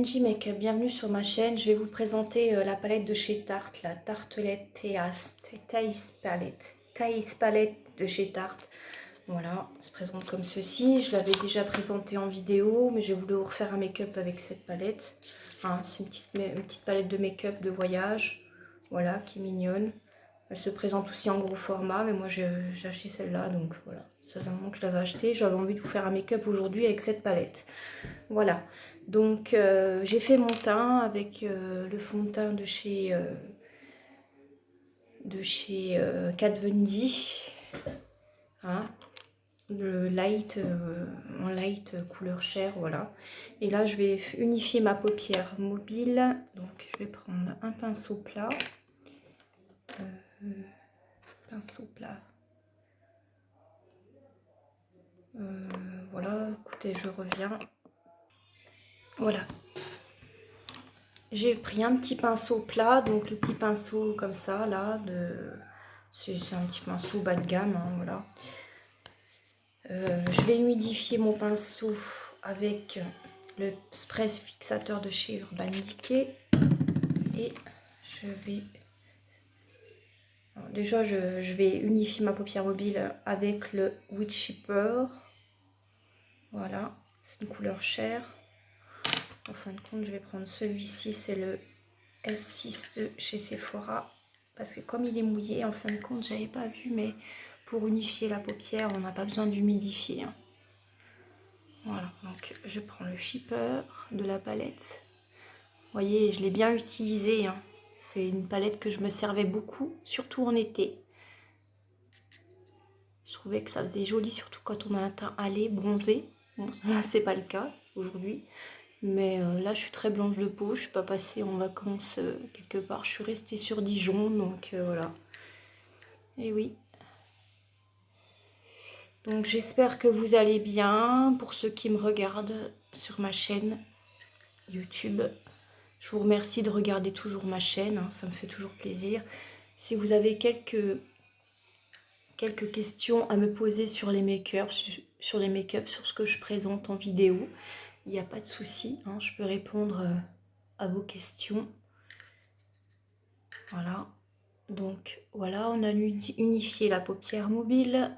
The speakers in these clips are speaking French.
NJ Makeup, bienvenue sur ma chaîne. Je vais vous présenter la palette de chez Tarte, la Tartelette Taste Palette de chez Tarte. Voilà, elle se présente comme ceci. Je l'avais déjà présentée en vidéo, mais j'ai voulu vous refaire un make-up avec cette palette. Hein, c'est une petite palette de make-up de voyage, voilà, qui est mignonne. Elle se présente aussi en gros format, mais moi j'ai acheté celle-là, donc voilà. Ça faisait un moment que je l'avais acheté. J'avais envie de vous faire un make-up aujourd'hui avec cette palette. Voilà, donc j'ai fait mon teint avec le fond de teint de chez Kat Von D, hein, le light, en light couleur chair, voilà. Et là je vais unifier ma paupière mobile, donc je vais prendre un pinceau plat, voilà, écoutez, je reviens, voilà. J'ai pris un petit pinceau plat, donc le petit pinceau comme ça, là, c'est un petit pinceau bas de gamme, hein, voilà. Je vais humidifier mon pinceau avec le spray fixateur de chez Urban Decay. Et je vais... Alors déjà, je vais unifier ma paupière mobile avec le Witch Shipper. Voilà, c'est une couleur chair. En fin de compte, je vais prendre celui-ci, c'est le S6 de chez Sephora. Parce que comme il est mouillé, en fin de compte, j'avais pas vu, mais pour unifier la paupière, on n'a pas besoin d'humidifier, hein. Voilà, donc je prends le shipper de la palette. Vous voyez, je l'ai bien utilisé, hein. C'est une palette que je me servais beaucoup, surtout en été. Je trouvais que ça faisait joli, surtout quand on a un teint hâlé, bronzé. Bon, là, c'est pas le cas aujourd'hui. Mais là, je suis très blanche de peau. Je suis pas passée en vacances quelque part. Je suis restée sur Dijon, donc voilà. Et oui. Donc j'espère que vous allez bien. Pour ceux qui me regardent sur ma chaîne YouTube, je vous remercie de regarder toujours ma chaîne, hein, ça me fait toujours plaisir. Si vous avez quelques questions à me poser sur les make-up, sur ce que je présente en vidéo, il n'y a pas de souci, hein, je peux répondre à vos questions. Voilà. Donc voilà, on a unifié la paupière mobile.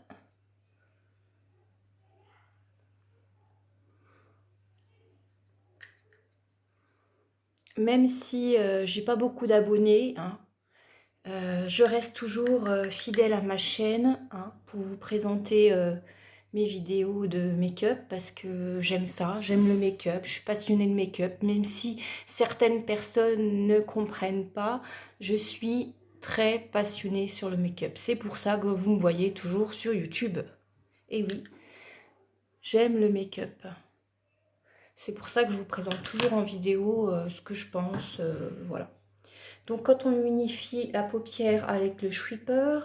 Même si j'ai pas beaucoup d'abonnés, hein, je reste toujours fidèle à ma chaîne, hein, pour vous présenter mes vidéos de make-up parce que j'aime ça, j'aime le make-up, je suis passionnée de make-up. Même si certaines personnes ne comprennent pas, je suis très passionnée sur le make-up. C'est pour ça que vous me voyez toujours sur YouTube. Et oui, j'aime le make-up. C'est pour ça que je vous présente toujours en vidéo ce que je pense, voilà. Donc quand on unifie la paupière avec le shipper,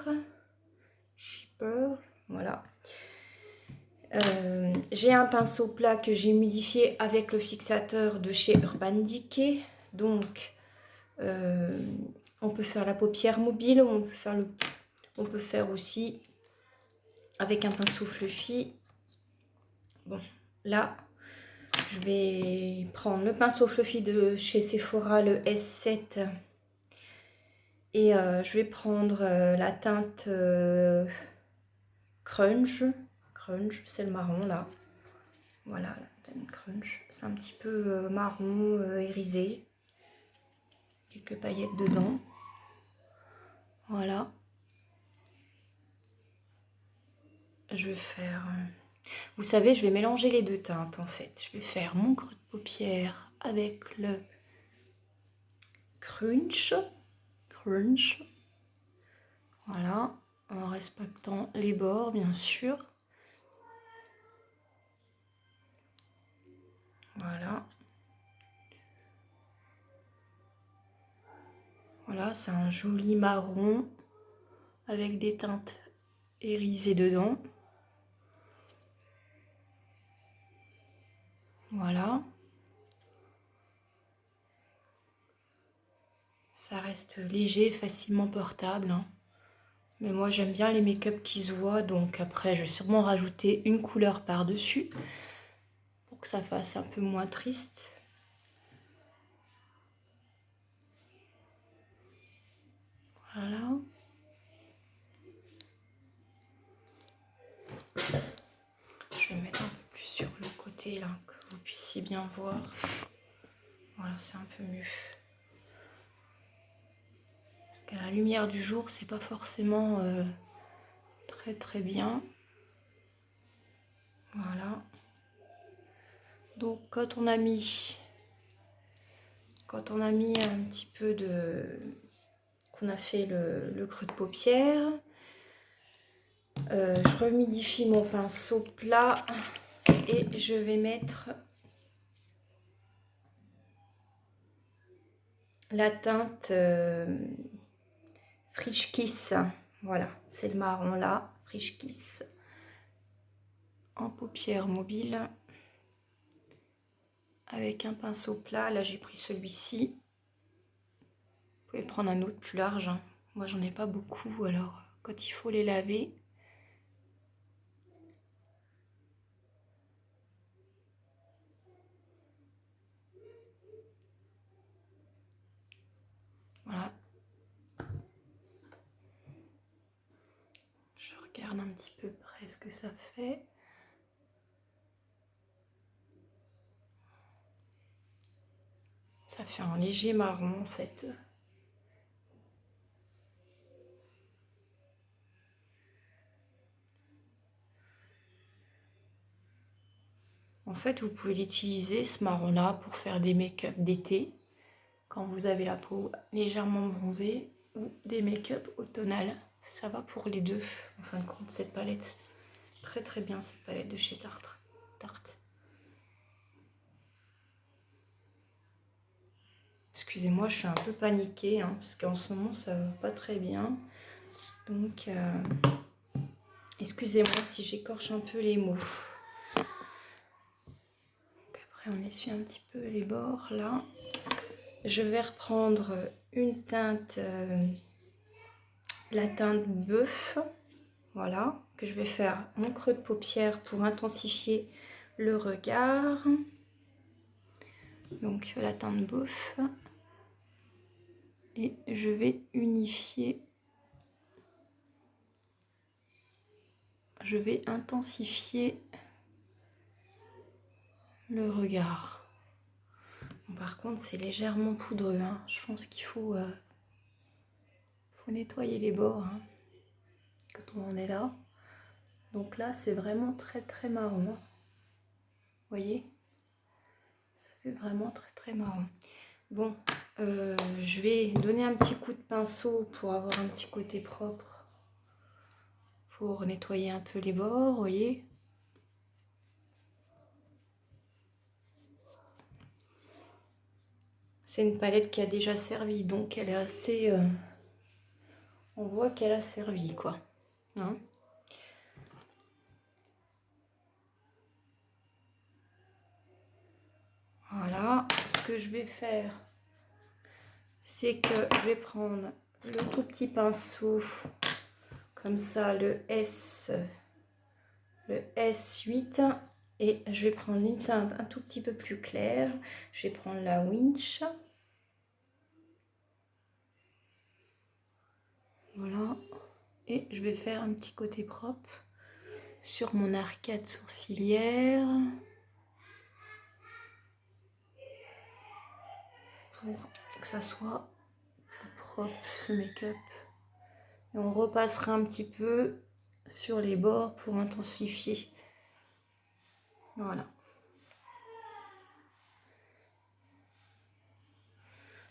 voilà. J'ai un pinceau plat que j'ai humidifié avec le fixateur de chez Urban Decay. Donc on peut faire la paupière mobile, on peut faire aussi avec un pinceau fluffy. Bon, là je vais prendre le pinceau fluffy de chez Sephora, le S7. Et je vais prendre la teinte Crunch, c'est le marron là. Voilà, la teinte Crunch. C'est un petit peu marron irisé. Quelques paillettes dedans. Voilà. Je vais faire... vous savez, je vais mélanger les deux teintes en fait. Je vais faire mon creux de paupière avec le Crunch. Voilà. En respectant les bords, bien sûr. Voilà. Voilà, c'est un joli marron avec des teintes irisées dedans. Voilà. Ça reste léger, facilement portable, hein. Mais moi, j'aime bien les make-up qui se voient. Donc après, je vais sûrement rajouter une couleur par-dessus pour que ça fasse un peu moins triste. côté là, que vous puissiez bien voir. Voilà, c'est un peu mieux. Parce qu'à la lumière du jour, c'est pas forcément très bien. Voilà. Donc quand on a mis un petit peu de... qu'on a fait le creux de paupière, je remidifie mon pinceau plat et je vais mettre la teinte Frisch Kiss. Voilà, c'est le marron là, Frisch Kiss, en paupière mobile, avec un pinceau plat. Là, j'ai pris celui-ci. Vous pouvez prendre un autre plus large, hein. Moi, j'en ai pas beaucoup, alors quand il faut les laver... Voilà. Je regarde un petit peu près ce que ça fait. Ça fait un léger marron en fait. En fait, vous pouvez l'utiliser, ce marron-là, pour faire des make-up d'été, quand vous avez la peau légèrement bronzée, ou des make-up automnal. Ça va pour les deux, en fin de compte, cette palette. Très bien, cette palette de chez Tarte. Excusez-moi, je suis un peu paniquée, hein, parce qu'en ce moment, ça va pas très bien. Donc, excusez-moi si j'écorche un peu les mots. Après, on essuie un petit peu les bords, là. Je vais reprendre une teinte, la teinte bœuf, voilà, que je vais faire mon creux de paupière pour intensifier le regard. Donc la teinte bœuf. Et je vais unifier, je vais intensifier le regard. Bon, par contre, c'est légèrement poudreux, hein. Je pense qu'il faut nettoyer les bords, hein, quand on en est là. Donc là, c'est vraiment très marron. Vous voyez? Ça fait vraiment très marron. Bon, je vais donner un petit coup de pinceau pour avoir un petit côté propre. Pour nettoyer un peu les bords, vous voyez? C'est une palette qui a déjà servi, donc elle est assez... on voit qu'elle a servi, quoi. Hein? Voilà, ce que je vais faire, c'est que je vais prendre le tout petit pinceau, comme ça, le S8, et je vais prendre une teinte un tout petit peu plus claire. Je vais prendre la Winch. Voilà, et je vais faire un petit côté propre sur mon arcade sourcilière pour que ça soit propre, ce make-up. Et on repassera un petit peu sur les bords pour intensifier. Voilà.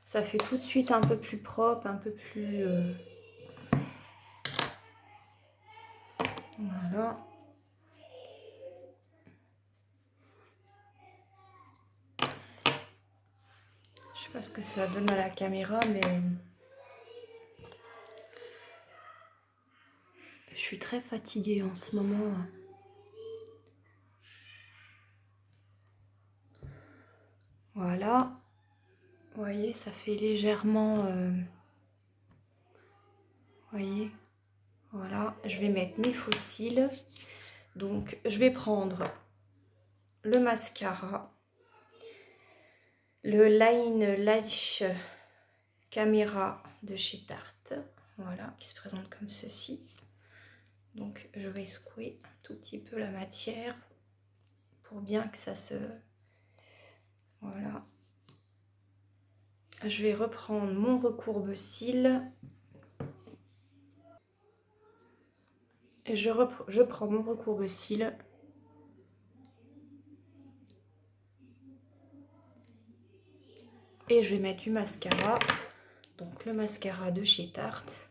Ça fait tout de suite un peu plus propre, un peu plus... Voilà. Je sais pas ce que ça donne à la caméra, mais... je suis très fatiguée en ce moment. Voilà. Vous voyez, ça fait légèrement... vous voyez, voilà. Je vais mettre mes faux cils. Donc, je vais prendre le mascara, le Line Lash Caméra de chez Tarte. Voilà, qui se présente comme ceci. Donc, je vais secouer un tout petit peu la matière pour bien que ça se... Voilà. Je vais reprendre mon recourbe-cils. Et je prends mon recourbe-cils. Et je vais mettre du mascara. Donc le mascara de chez Tarte.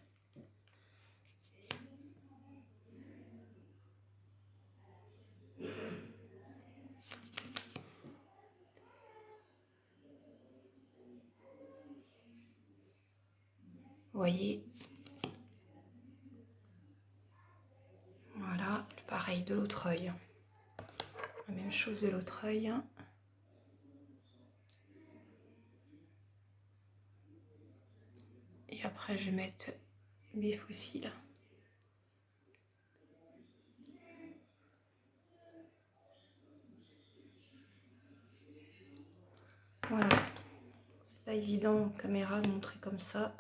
Vous voyez. Voilà, pareil de l'autre œil. La même chose de l'autre œil. Et après, je vais mettre mes faux cils. Voilà. C'est pas évident en caméra de montrer comme ça.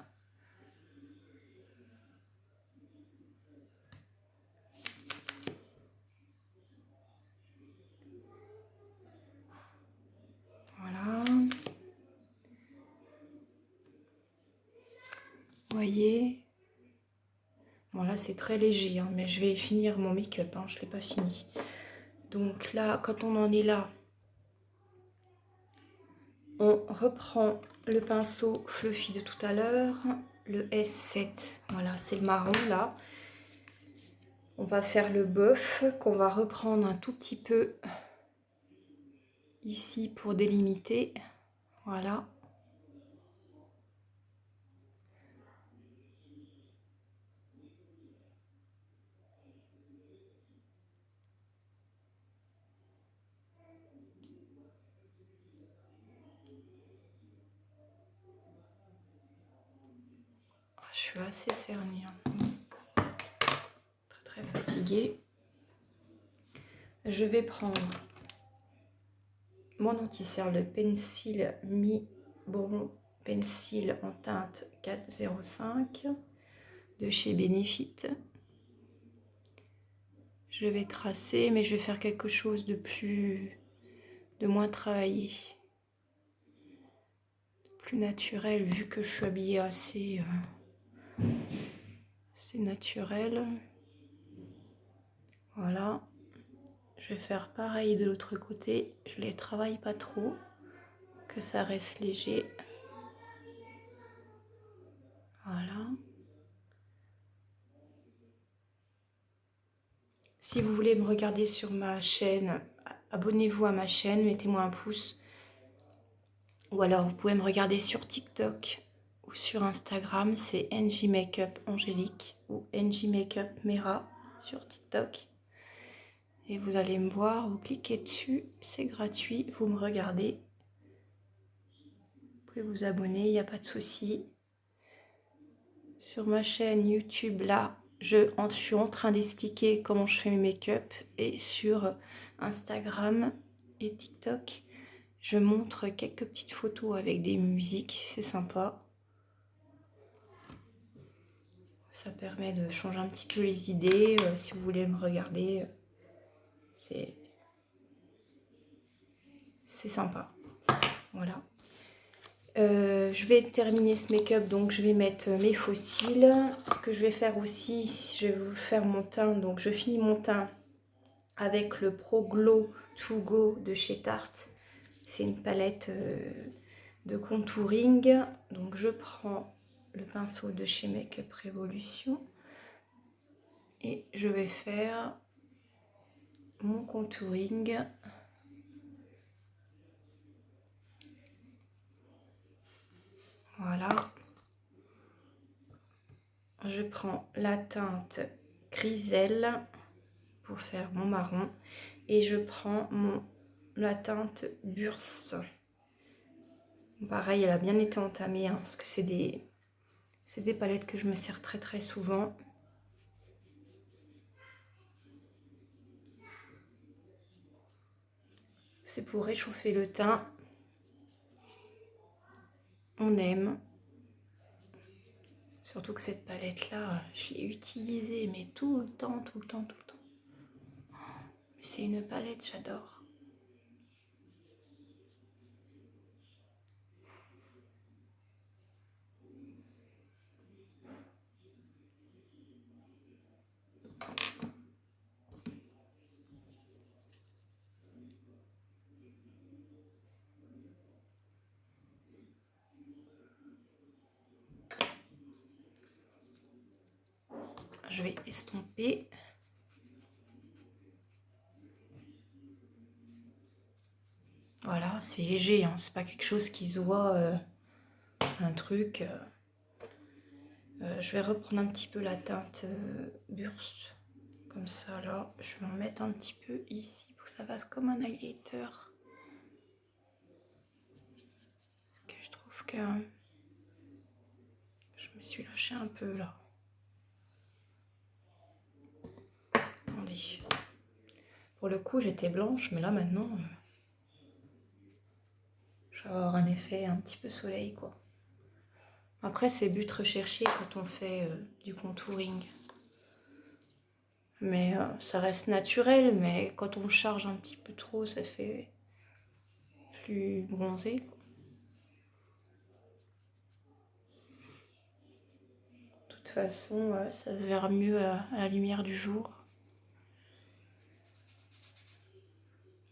Voilà. Vous voyez. Bon là c'est très léger, hein, mais je vais finir mon make-up, hein, je ne l'ai pas fini. Donc là, quand on en est là, on reprend le pinceau fluffy de tout à l'heure, le S7, voilà, c'est le marron là. On va faire le boeuf qu'on va reprendre un tout petit peu ici pour délimiter, voilà. Je suis assez cernée, hein. Très fatiguée. Je vais prendre mon anti-cerne, le Pencil Mi Bon Pencil en teinte 405 de chez Benefit. Je vais tracer, mais je vais faire quelque chose de moins travaillé, plus naturel, vu que je suis habillée assez naturel. Voilà. Je vais faire pareil de l'autre côté. Je les travaille pas trop, que ça reste léger. Voilà. Si vous voulez me regarder sur ma chaîne, abonnez-vous à ma chaîne, mettez-moi un pouce. Ou alors vous pouvez me regarder sur TikTok ou sur Instagram, c'est NJ Makeup Angélique ou NJ Makeup Mera sur TikTok. Et vous allez me voir, vous cliquez dessus, c'est gratuit, vous me regardez. Vous pouvez vous abonner, il n'y a pas de souci. Sur ma chaîne YouTube, là, je suis en train d'expliquer comment je fais mes make-up. Et sur Instagram et TikTok, je montre quelques petites photos avec des musiques, c'est sympa. Ça permet de changer un petit peu les idées. Si vous voulez me regarder, c'est sympa. Voilà. Je vais terminer ce make-up, donc je vais mettre mes faux cils. Ce que je vais faire aussi, je vais vous faire mon teint. Donc je finis mon teint avec le Pro Glow To Go de chez Tarte. C'est une palette de contouring. Donc je prends le pinceau de chez Make-up Révolution et je vais faire mon contouring. Voilà. Je prends la teinte Griselle pour faire mon marron et je prends la teinte Burst. Pareil, elle a bien été entamée, hein, parce que c'est des palettes que je me sers très souvent. C'est pour réchauffer le teint. On aime. Surtout que cette palette là, je l'ai utilisée mais tout le temps. C'est une palette, j'adore. je vais estomper. Voilà, c'est léger, hein, c'est pas quelque chose qui se voit, un truc. Je vais reprendre un petit peu la teinte Burst, comme ça là. Je vais en mettre un petit peu ici pour que ça fasse comme un highlighter. Parce que je trouve que je me suis lâchée un peu là. Attendez. Pour le coup, j'étais blanche, mais là maintenant, je vais avoir un effet un petit peu soleil, quoi. Après, c'est but recherché quand on fait du contouring. Mais ça reste naturel, mais quand on charge un petit peu trop, ça fait plus bronzé. De toute façon, ça se verra mieux à la lumière du jour.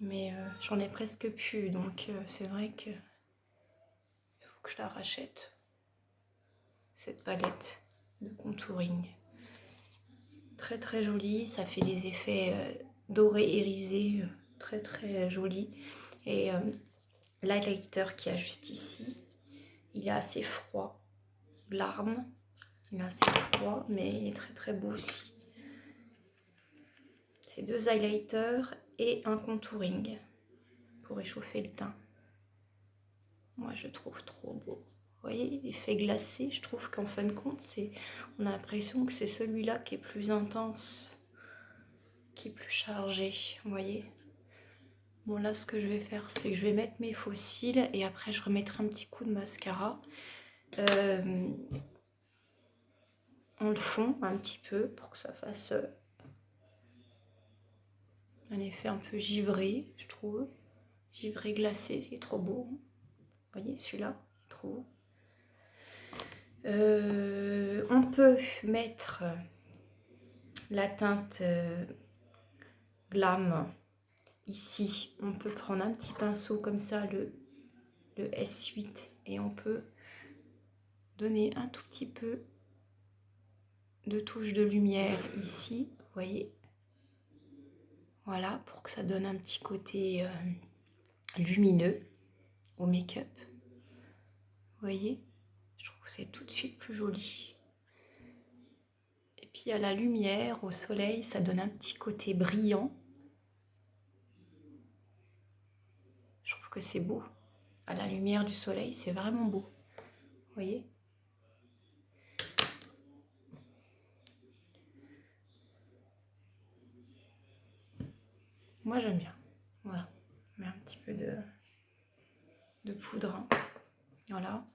Mais j'en ai presque plus, donc c'est vrai que il faut que je la rachète, cette palette de contouring. Très très jolie, ça fait des effets dorés irisés, très très jolis. Et l'highlighter qu'il y a juste ici, il est assez froid, larme, il est assez froid, mais il est très très beau aussi. C'est 2 highlighters et un contouring pour réchauffer le teint. Moi je trouve trop beau. Vous voyez, l'effet glacé, je trouve qu'en fin de compte, on a l'impression que c'est celui-là qui est plus intense, qui est plus chargé, vous voyez. Bon là, ce que je vais faire, c'est que je vais mettre mes faux cils et après je remettrai un petit coup de mascara. On le fond un petit peu pour que ça fasse un effet un peu givré, je trouve. Givré glacé, c'est trop beau. Vous voyez, celui-là, trop beau. On peut mettre la teinte Glam ici. On peut prendre un petit pinceau comme ça, le S8, et on peut donner un tout petit peu de touche de lumière ici, vous voyez. Voilà, pour que ça donne un petit côté lumineux au make-up. Vous voyez, je trouve que c'est tout de suite plus joli. Et puis à la lumière, au soleil, ça donne un petit côté brillant. Je trouve que c'est beau. À la lumière du soleil, c'est vraiment beau. Vous voyez? Moi, j'aime bien. Voilà. Je mets un petit peu de poudre. Voilà.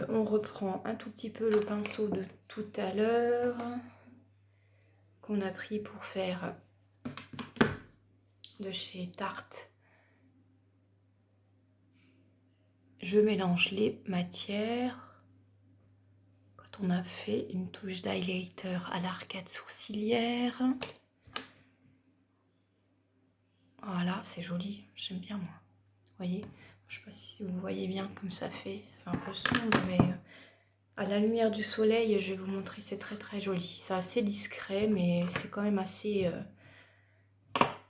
On reprend un tout petit peu le pinceau de tout à l'heure qu'on a pris pour faire de chez Tarte. Je mélange les matières. Quand on a fait une touche d'highlighter à l'arcade sourcilière. Voilà, c'est joli, j'aime bien moi. Vous voyez, je ne sais pas si vous voyez bien comme ça fait un peu sombre, mais à la lumière du soleil, je vais vous montrer, c'est très très joli. C'est assez discret, mais c'est quand même assez...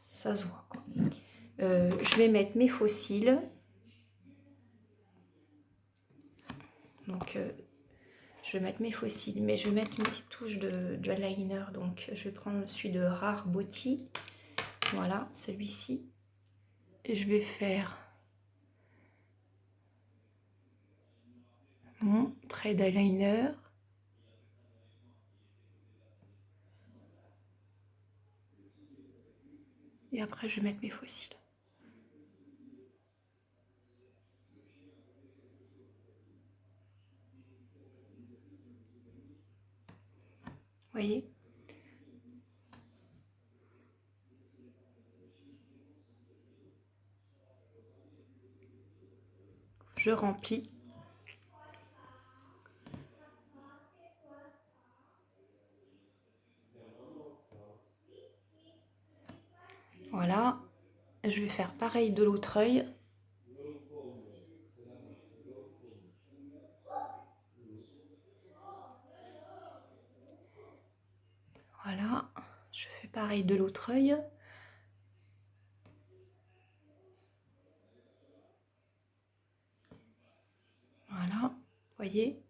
ça se voit, quoi. Je vais mettre mes faux cils. Donc, je vais mettre mes faux cils, mais je vais mettre une petite touche de eyeliner. Donc, je vais prendre celui de Rare Beauty. Voilà, celui-ci. Et je vais faire mon trait d'eyeliner. Et après, je vais mettre mes faux cils. Vous voyez? Je remplis. Voilà. Je vais faire pareil de l'autre œil. Voilà, je fais pareil de l'autre œil. Voilà, voyez.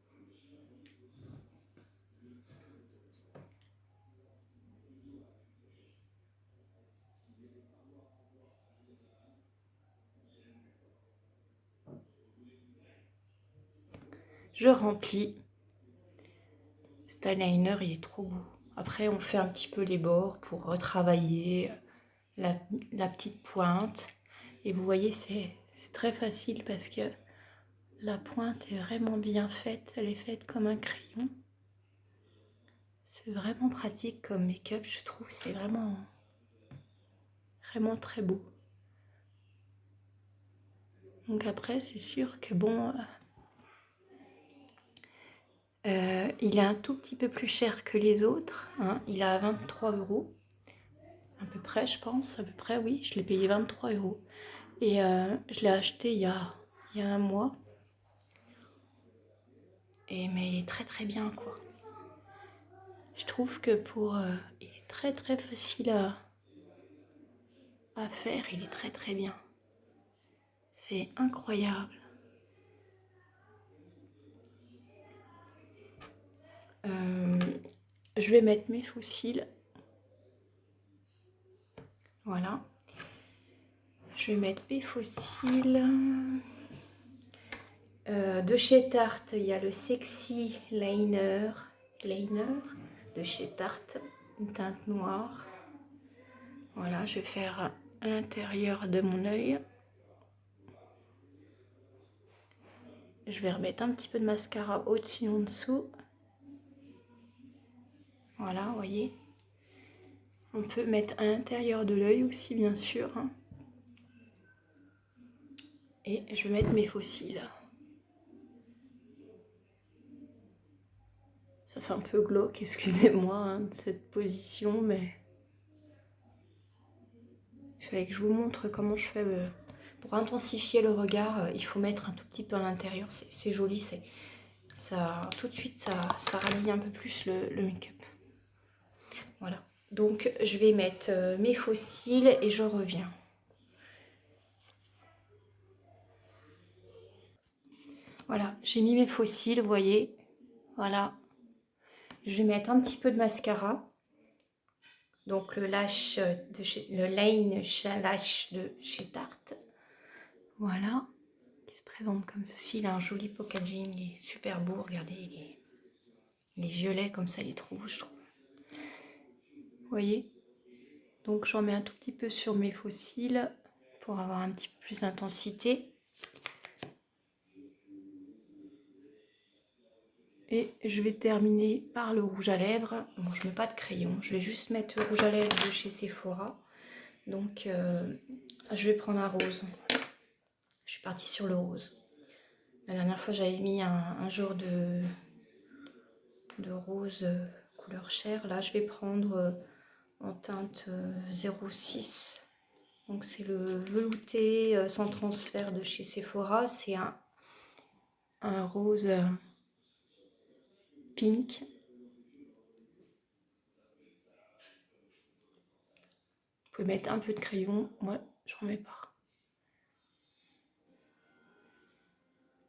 Je remplis. Cet eyeliner, il est trop beau. Après, on fait un petit peu les bords pour retravailler la petite pointe. Et vous voyez, c'est très facile parce que la pointe est vraiment bien faite. Elle est faite comme un crayon. C'est vraiment pratique comme make-up, je trouve. C'est vraiment très beau. Donc après, c'est sûr que bon, il est un tout petit peu plus cher que les autres. Hein. Il est à 23 €. À peu près, je pense. À peu près, oui. Je l'ai payé 23 €. Et je l'ai acheté il y a un mois. Mais il est très bien, quoi. Je trouve que il est très facile à faire. Il est très bien. C'est incroyable. Je vais mettre mes fossiles. Voilà. Je vais mettre mes fossiles. De chez Tarte, il y a le Sexy Liner de chez Tarte, une teinte noire. Voilà, je vais faire à l'intérieur de mon œil. Je vais remettre un petit peu de mascara au-dessus et en dessous. Voilà, vous voyez. On peut mettre à l'intérieur de l'œil aussi, bien sûr. Et je vais mettre mes faux cils. Ça fait un peu glauque, excusez-moi, hein, de cette position, mais il fallait que je vous montre comment je fais. Pour intensifier le regard, il faut mettre un tout petit peu à l'intérieur. C'est joli, ça, tout de suite, ça rallie un peu plus le make-up. Voilà. Donc, je vais mettre mes faux cils et je reviens. Voilà, j'ai mis mes faux cils, vous voyez. Voilà. Je vais mettre un petit peu de mascara. Donc, le Line Lash de chez Tarte. Voilà. Qui se présente comme ceci. Il a un joli packaging. Il est super beau. Regardez, il est violet comme ça. Il est trop beau, je trouve. Vous voyez. Donc, j'en mets un tout petit peu sur mes faux cils pour avoir un petit peu plus d'intensité. Et je vais terminer par le rouge à lèvres. Bon, je ne mets pas de crayon. Je vais juste mettre le rouge à lèvres de chez Sephora. Donc, je vais prendre un rose. Je suis partie sur le rose. La dernière fois, j'avais mis un genre de rose couleur chair. Là, je vais prendre en teinte 06. Donc, c'est le velouté sans transfert de chez Sephora. C'est un rose pink. Vous pouvez mettre un peu de crayon. Moi, j'en mets pas.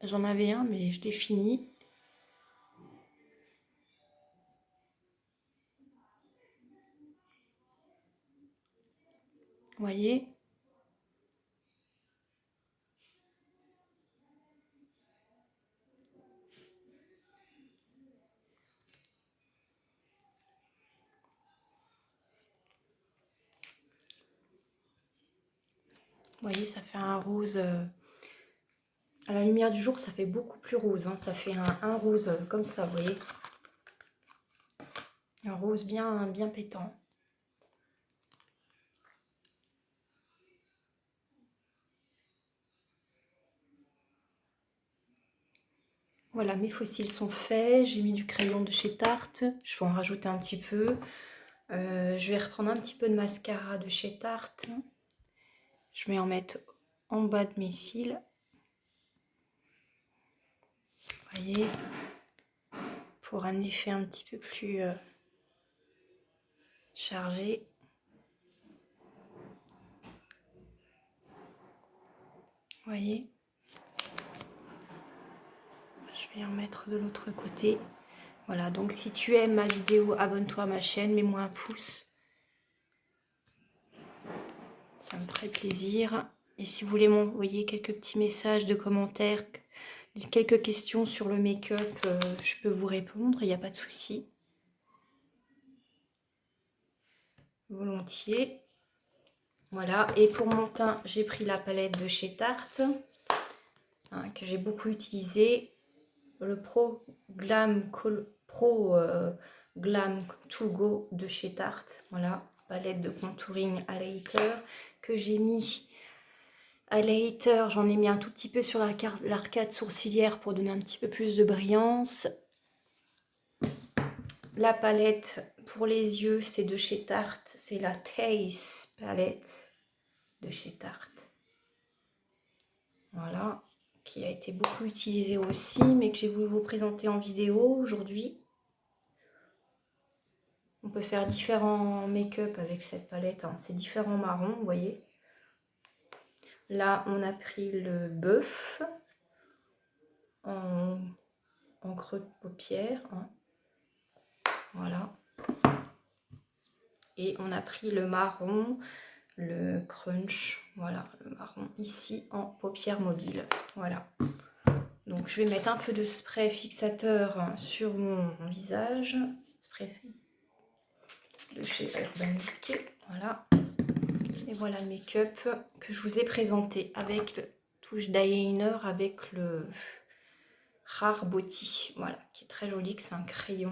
J'en avais un, mais je l'ai fini. Vous voyez. Vous voyez, ça fait un rose. À la lumière du jour, ça fait beaucoup plus rose. Hein. Ça fait un rose comme ça, vous voyez. Un rose bien pétant. Voilà, mes fossiles sont faits. J'ai mis du crayon de chez Tarte. Je vais en rajouter un petit peu. Je vais reprendre un petit peu de mascara de chez Tarte. Je vais en mettre en bas de mes cils. Vous voyez, pour un effet un petit peu plus charger. Vous voyez, je vais en mettre de l'autre côté. Voilà, donc si tu aimes ma vidéo, abonne-toi à ma chaîne, mets-moi un pouce. Ça me ferait plaisir. Et si vous voulez m'envoyer quelques petits messages de commentaires, quelques questions sur le make-up, je peux vous répondre, il n'y a pas de souci. Volontiers. Voilà, et pour mon teint, j'ai pris la palette de chez Tarte, hein, que j'ai beaucoup utilisée. Le Pro Glam To Go de chez Tarte. Voilà, palette de contouring highlighter que j'ai mis. Highlighter, j'en ai mis un tout petit peu sur l'arcade sourcilière pour donner un petit peu plus de brillance. La palette pour les yeux, c'est de chez Tarte. C'est la Taste palette de chez Tarte. Voilà, qui a été beaucoup utilisée aussi, mais que j'ai voulu vous présenter en vidéo aujourd'hui. On peut faire différents make-up avec cette palette, hein. C'est différents marrons, vous voyez. Là, on a pris le bœuf en creux de paupière, hein. Voilà. Et on a pris le marron, le crunch, voilà, le marron ici en paupière mobile. Voilà. Donc je vais mettre un peu de spray fixateur sur mon visage. Spray de chez Urban Decay. Voilà. Et voilà le make-up que je vous ai présenté avec le touche d'eyeliner avec le Rare Beauty. Voilà, qui est très joli, que c'est un crayon.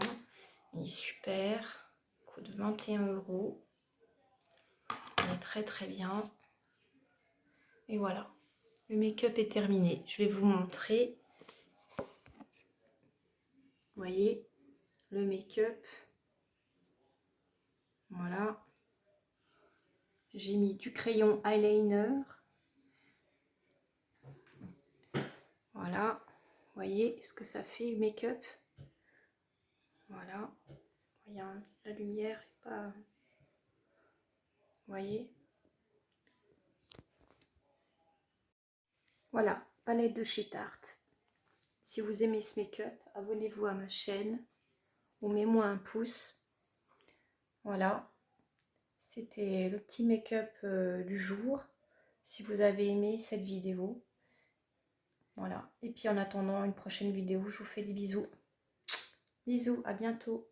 Il est super. Coûte 21 €. Il est très très bien. Et voilà, le make-up est terminé. Je vais vous montrer. Vous voyez, le make-up. Voilà. J'ai mis du crayon eyeliner. Voilà. Vous voyez ce que ça fait le make-up. Voilà. Regarde, la lumière est pas... Vous voyez. Voilà, palette de chez Tarte. Si vous aimez ce make-up, abonnez-vous à ma chaîne ou mets-moi un pouce. Voilà. C'était le petit make-up du jour. Si vous avez aimé cette vidéo. Voilà. Et puis en attendant une prochaine vidéo, je vous fais des bisous. Bisous, à bientôt.